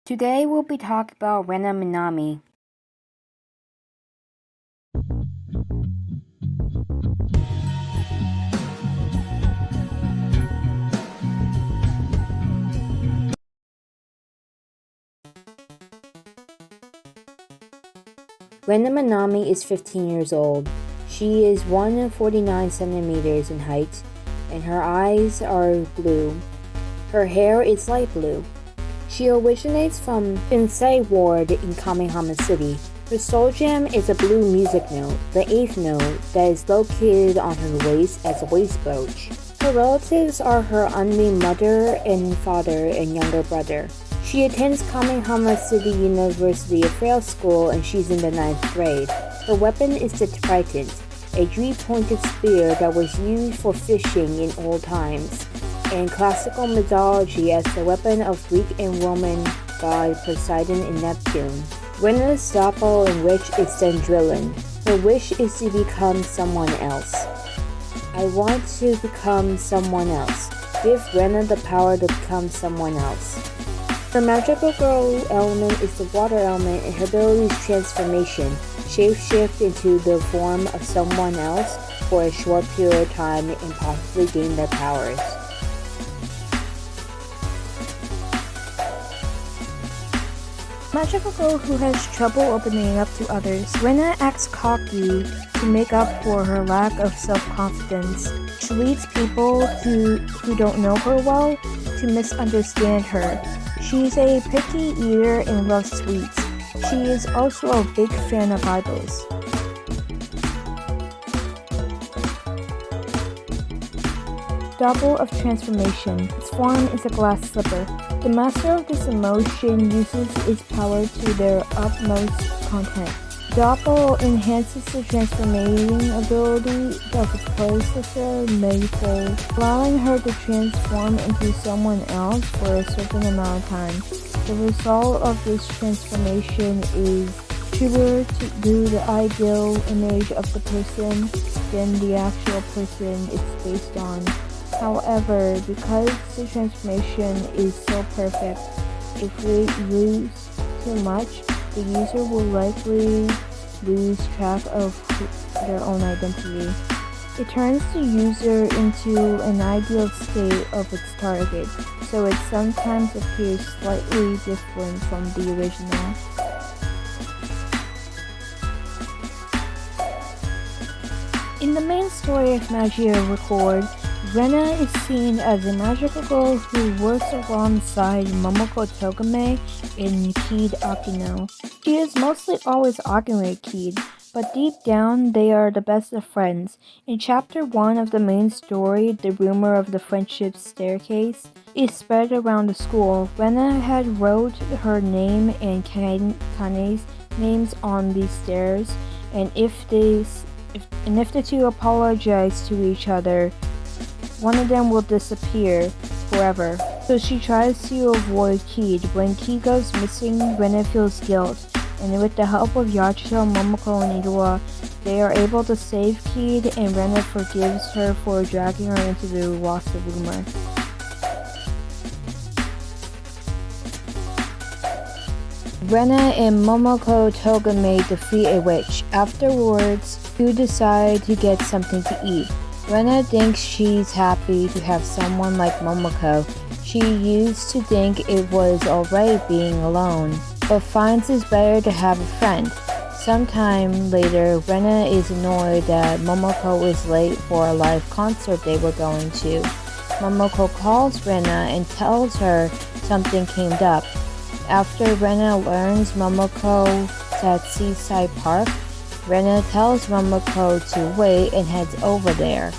Today we'll be talking about Rena Minami. Rena Minami is 15 years old. She is 149 centimeters in height, and her eyes are blue. Her hair is light blue. She originates from Shinsei Ward in Kamehama City. Her soul gem is a blue music note, the 8th note, that is located on her waist as a waist brooch. Her relatives are her unnamed mother and father and younger brother. She attends Kamehama City University Affairs School and she's in the 9th grade. Her weapon is the trident, a 3-pointed spear that was used for fishing in old times, and classical mythology as the weapon of Greek and Roman god Poseidon and Neptune. Rena's doppel and witch is Cendrillon. Her wish is to become someone else. I want to become someone else. Give Rena the power to become someone else. Her magical girl element is the water element, and her ability is transformation, shapeshift into the form of someone else for a short period of time and possibly gain their powers. Magical girl who has trouble opening up to others, Rena acts cocky to make up for her lack of self-confidence. She leads people who don't know her well to misunderstand her. She's a picky eater and loves sweets. She is also a big fan of idols. Double of transformation. Its form is a glass slipper. The master of this emotion uses its power to their utmost content. Doppel enhances the transforming ability of its predecessor, Mayful, allowing her to transform into someone else for a certain amount of time. The result of this transformation is truer to the ideal image of the person than the actual person it's based on. However, because the transformation is so perfect, if we lose too much, the user will likely lose track of their own identity. It turns the user into an ideal state of its target, so it sometimes appears slightly different from the original. In the main story of Magia Record, Rena is seen as a magical girl who works alongside Momoko Togame and Kid Akino. She is mostly always arguing with Kid, but deep down they are the best of friends. In chapter 1 of the main story, the rumor of the friendship staircase is spread around the school. Rena had wrote her name and Kane's names on these stairs, and if the two apologize to each other, one of them will disappear forever. So she tries to avoid Kid. When Kid goes missing, Rena feels guilt, and with the help of Yachiro, Momoko, and Iruwa, they are able to save Kid, and Rena forgives her for dragging her into the Wasa rumor. Rena and Momoko Togame defeat a witch. Afterwards, two decide to get something to eat. Rena thinks she's happy to have someone like Momoko. She used to think it was alright being alone, but finds it's better to have a friend. Sometime later, Rena is annoyed that Momoko is late for a live concert they were going to. Momoko calls Rena and tells her something came up. After Rena learns Momoko's at Seaside Park, Rena tells Momoko to wait and heads over there.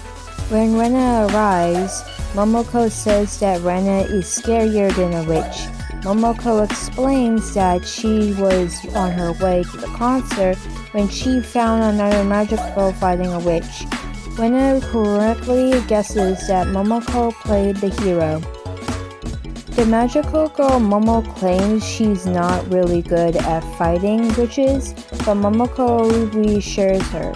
When Rena arrives, Momoko says that Rena is scarier than a witch. Momoko explains that she was on her way to the concert when she found another magic girl fighting a witch. Rena correctly guesses that Momoko played the hero. The magical girl Momo claims she's not really good at fighting witches, but Momoko reassures her.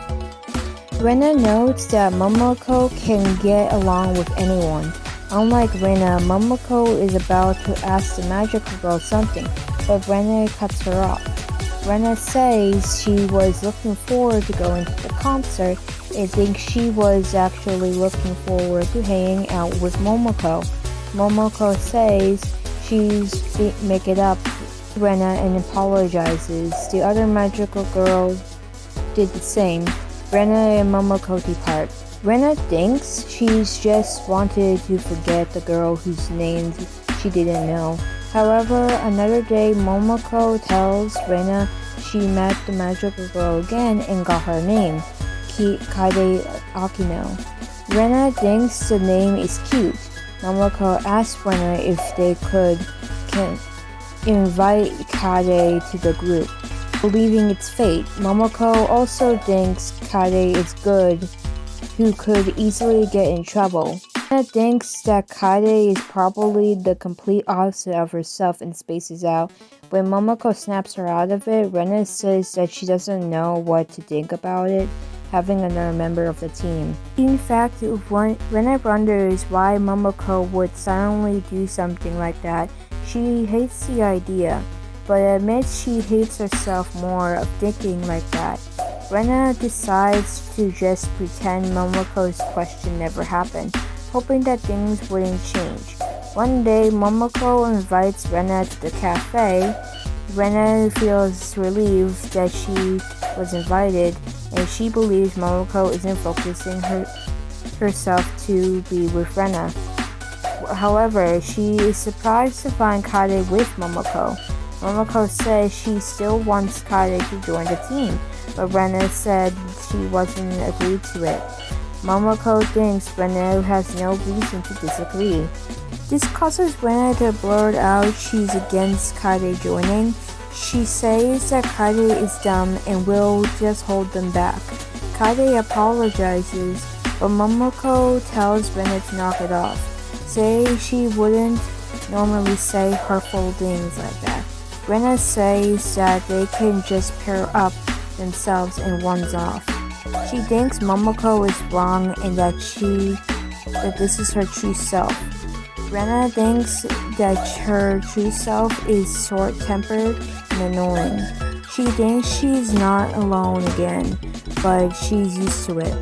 Rena notes that Momoko can get along with anyone. Unlike Rena, Momoko is about to ask the magical girl something. but Rena cuts her off. Rena says she was looking forward to going to the concert and thinks she was actually looking forward to hanging out with Momoko. Momoko says she's making up to Rena and apologizes. The other magical girl did the same. Rena and Momoko depart. Rena thinks she's just wanted to forget the girl whose name she didn't know. However, another day, Momoko tells Rena she met the magical girl again and got her name, Kaede Akino. Rena thinks the name is cute. Momoko asks Rena if they can invite Kaede to the group. Believing it's fate, Momoko also thinks Kaede is good, who could easily get in trouble. Rena thinks that Kaede is probably the complete opposite of herself and spaces out. When Momoko snaps her out of it, Rena says that she doesn't know what to think about it, having another member of the team. In fact, Rena wonders why Momoko would suddenly do something like that. She hates the idea, but admits she hates herself more of thinking like that. Rena decides to just pretend Momoko's question never happened, hoping that things wouldn't change. One day, Momoko invites Rena to the cafe. Rena feels relieved that she was invited, and she believes Momoko isn't focusing herself to be with Rena. However, she is surprised to find Kaede with Momoko. Momoko says she still wants Kaede to join the team, but Rena said she wasn't agreed to it. Momoko thinks Rena has no reason to disagree. This causes Rena to blurt out she's against Kaede joining. She says that Kaede is dumb and will just hold them back. Kaede apologizes, but Momoko tells Rena to knock it off, saying she wouldn't normally say hurtful things like that. Rena says that they can just pair up themselves and one's off. She thinks Momoko is wrong and that this is her true self. Rena thinks that her true self is short-tempered and annoying. She thinks she's not alone again, but she's used to it.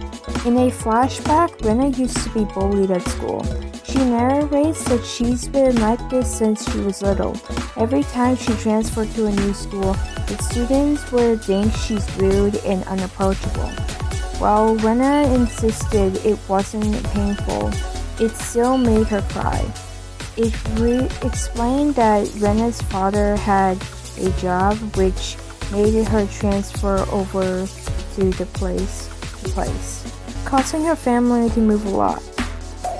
In a flashback, Rena used to be bullied at school. She narrates that she's been like this since she was little. Every time she transferred to a new school, the students would think she's rude and unapproachable. While Rena insisted it wasn't painful, it still made her cry. It explained that Rena's father had a job which made her transfer over to the place, causing her family to move a lot.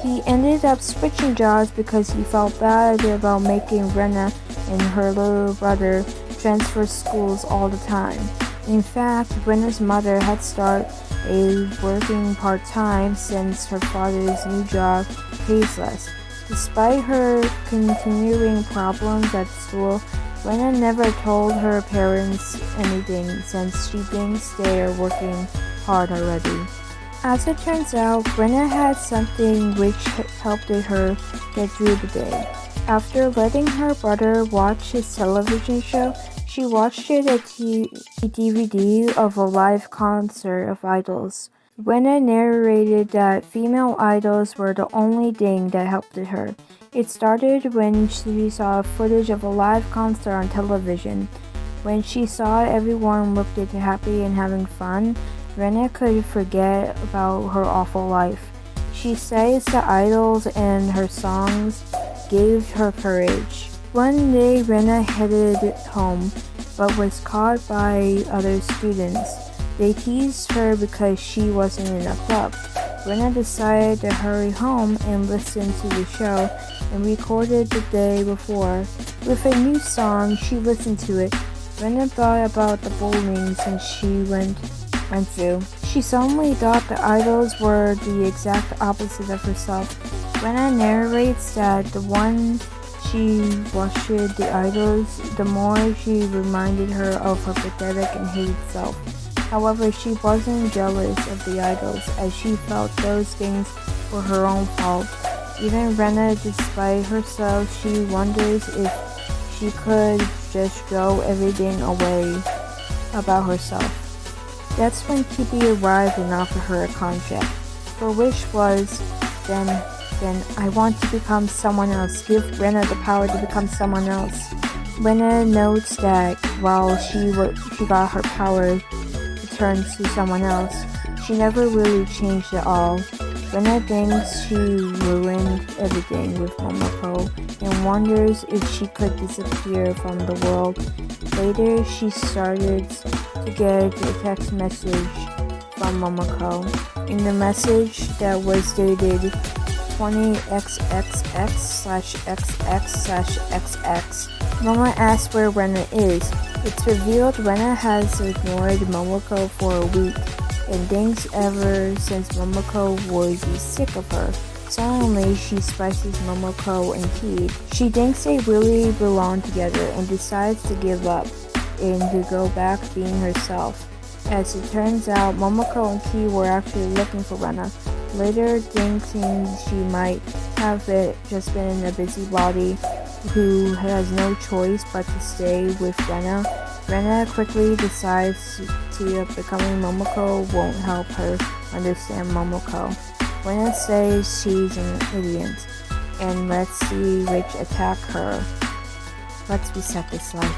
He ended up switching jobs because he felt bad about making Rena and her little brother transfer schools all the time. In fact, Rena's mother had started working part-time since her father's new job pays less. Despite her continuing problems at school, Rena never told her parents anything since she thinks they are working hard already. As it turns out, Rena had something which helped her get through the day. After letting her brother watch his television show, she watched a DVD of a live concert of idols. Rena narrated that female idols were the only thing that helped her. It started when she saw footage of a live concert on television. When she saw everyone looked happy and having fun, Rena could forget about her awful life. She says the idols and her songs gave her courage. One day, Rena headed home, but was caught by other students. They teased her because she wasn't in a club. Rena decided to hurry home and listen to the show and recorded the day before. With a new song, she listened to it. Rena thought about the bullying since she went through. She suddenly thought the idols were the exact opposite of herself. Rena narrates that the one she watched the idols, the more she reminded her of her pathetic and hated self. However, she wasn't jealous of the idols as she felt those things were her own fault. Even Rena, despite herself, she wonders if she could just throw everything away about herself. That's when Kibi arrived and offered her a contract. Her wish was, then I want to become someone else. Give Rena the power to become someone else. Rena notes that while she got her power to turn to someone else, she never really changed at all. Rena thinks she ruined everything with Momoko and wonders if she could disappear from the world. Later, she started to get a text message from Momoko. In the message that was dated 20xxx/xx/xx, Mama asks where Rena is. It's revealed Rena has ignored Momoko for a week and thinks ever since Momoko would be sick of her. Suddenly, she spices Momoko and Kid. She thinks they really belong together and decides to give up and to go back being herself. As it turns out, Momoko and Kid were actually looking for Rena. Later, thinking she might have just been a busybody who has no choice but to stay with Rena, Rena quickly decides to becoming Momoko won't help her understand Momoko. Rena says she's an idiot, and let's see which attack her. Let's reset this life.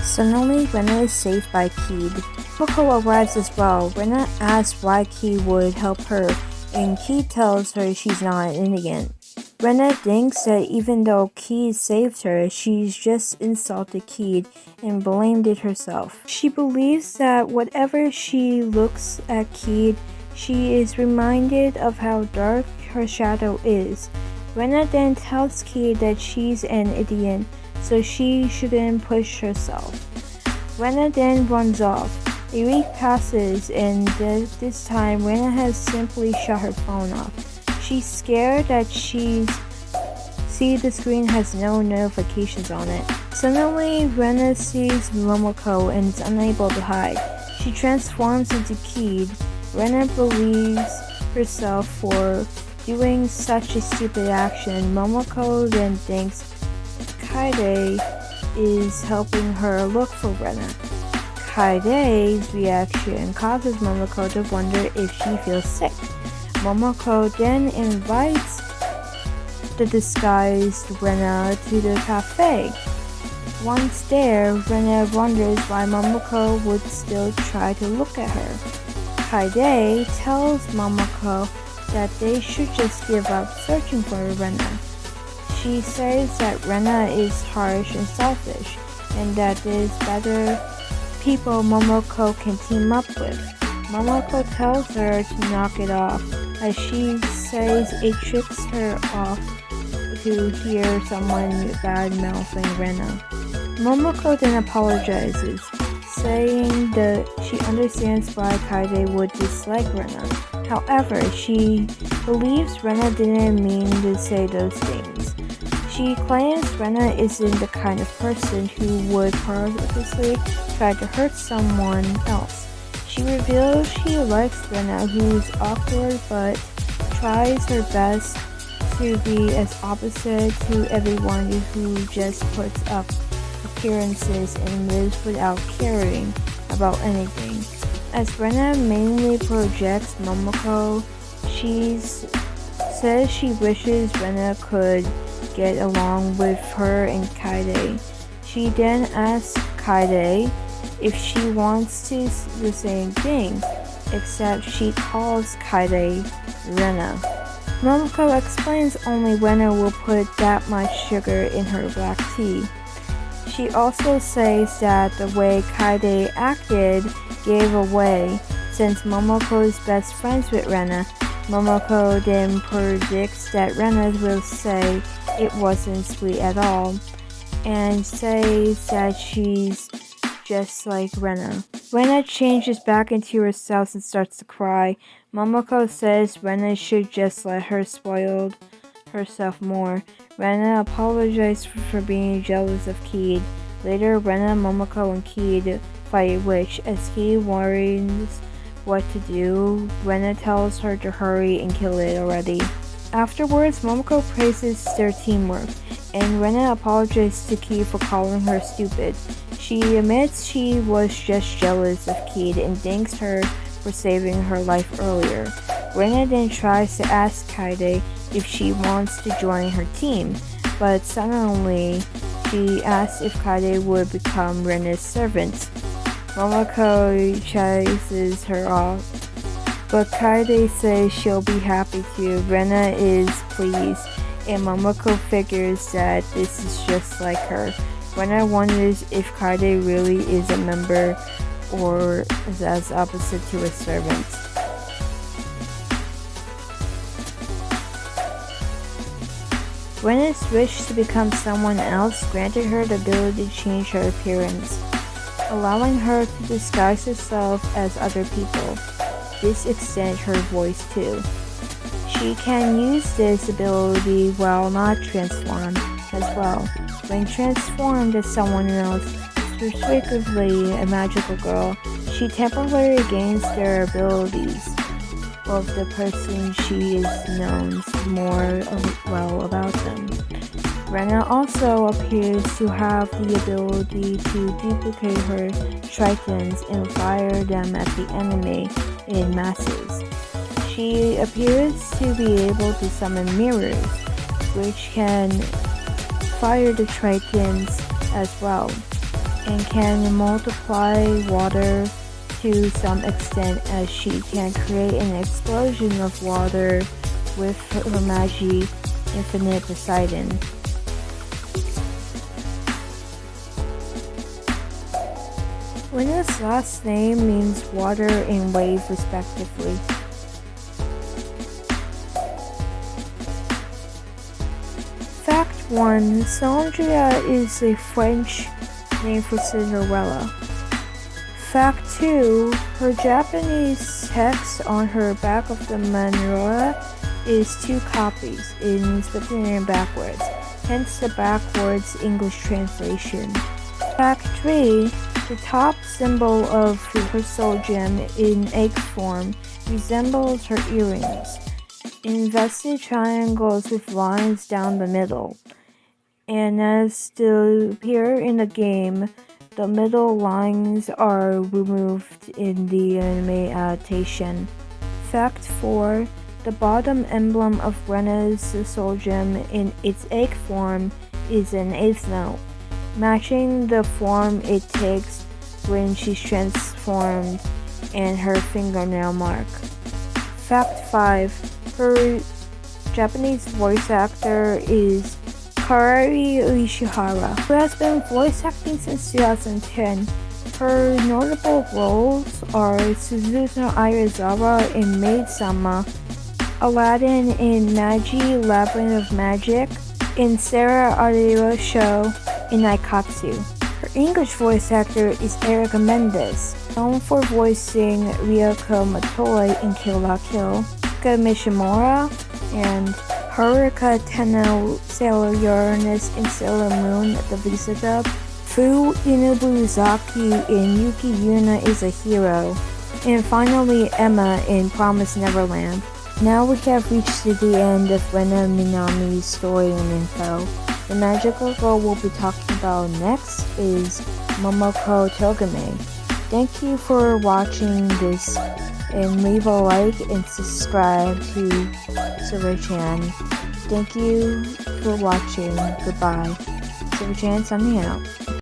Suddenly, Rena is saved by Kid. Momoko arrives as well. Rena asks why Kid would help her, and Kid tells her she's not an idiot. Rena thinks that even though Kid saved her, she's just insulted Kid and blamed it herself. She believes that whatever she looks at Kid, she is reminded of how dark her shadow is. Rena then tells Kid that she's an idiot, so she shouldn't push herself. Rena then runs off. A week passes, and this time Rena has simply shut her phone off. She's scared that the screen has no notifications on it. Suddenly, Rena sees Momoko and is unable to hide. She transforms into Kid. Rena believes herself for doing such a stupid action. Momoko then thinks Kaede is helping her look for Rena. Kaede's reaction causes Momoko to wonder if she feels sick. Momoko then invites the disguised Rena to the cafe. Once there, Rena wonders why Momoko would still try to look at her. Kaede tells Momoko that they should just give up searching for Rena. She says that Rena is harsh and selfish, and that there's better people Momoko can team up with. Momoko tells her to knock it off, as she says it tricks her off to hear someone bad-mouthing Rena. Momoko then apologizes, saying that she understands why Kaede would dislike Rena. However, she believes Rena didn't mean to say those things. She claims Rena isn't the kind of person who would purposely try to hurt someone else. She reveals she likes Rena, who's awkward but tries her best to be as opposite to everyone who just puts up appearances and lives without caring about anything. As Rena mainly projects Momoko, she says she wishes Rena could get along with her and Kaede. She then asks Kaede if she wants to the same thing, except she calls Kaede Rena. Momoko explains only Rena will put that much sugar in her black tea. She also says that the way Kaede acted gave away, since Momoko is best friends with Rena. Momoko then predicts that Rena will say it wasn't sweet at all, and says that she's just like Rena. Rena changes back into herself and starts to cry. Momoko says Rena should just let her spoil herself more. Rena apologizes for being jealous of Kid. Later, Rena, Momoko, and Kid fight a witch. As Kid worries what to do, Rena tells her to hurry and kill it already. Afterwards, Momoko praises their teamwork, and Rena apologizes to Ki for calling her stupid. She admits she was just jealous of Ki and thanks her for saving her life earlier. Rena then tries to ask Kaede if she wants to join her team, but suddenly she asks if Kaede would become Rena's servant. Momoko chases her off, but Kaede says she'll be happy to. Rena is pleased, and Momoko figures that this is just like her. Rena wonders if Kaede really is a member or is as opposite to a servant. Rena's wish to become someone else granted her the ability to change her appearance, allowing her to disguise herself as other people. This extends her voice too. She can use this ability while not transformed as well. When transformed as someone else, specifically a magical girl, she temporarily gains their abilities of the person she is known more well about them. Rena also appears to have the ability to duplicate her tritons and fire them at the enemy in masses. She appears to be able to summon mirrors, which can fire the tritons as well, and can multiply water to some extent, as she can create an explosion of water with her Magi Infinite Poseidon. Rena's last name means water and wave respectively. Fact 1. Cendrillon is a French name for Cinderella. Fact 2. Her Japanese text on her back of the menorah is 2 copies, it means written and backwards, hence the backwards English translation. Fact 3. The top symbol of her soul gem in egg form resembles her earrings, invested triangles with lines down the middle, and as they appear in the game, the middle lines are removed in the anime adaptation. Fact 4. The bottom emblem of Rena's soul gem in its egg form is an eighth note, matching the form it takes when she's transformed and her fingernail mark. Fact 5. Her Japanese voice actor is Karari Ishihara, who has been voice acting since 2010. Her notable roles are Suzuno Aizawa in Maid-sama, Aladdin in Magi Labyrinth of Magic, and Sarah Ariwa Show in Aikatsu. Her English voice actor is Erica Mendes, known for voicing Ryoko Matoi in Kill la Kill, Yuka Mishimura, and Haruka Tenno Sailor Uranus in Sailor Moon the Visa dub. Fu Inubuzaki in Yuki Yuna is a Hero, and finally Emma in Promised Neverland. Now we have reached the end of Rena Minami's story and info. The magical girl we'll be talking about next is Momoko Togame. Thank you for watching this, and leave a like and subscribe to Silverchan. Thank you for watching. Goodbye. Silverchan signing out.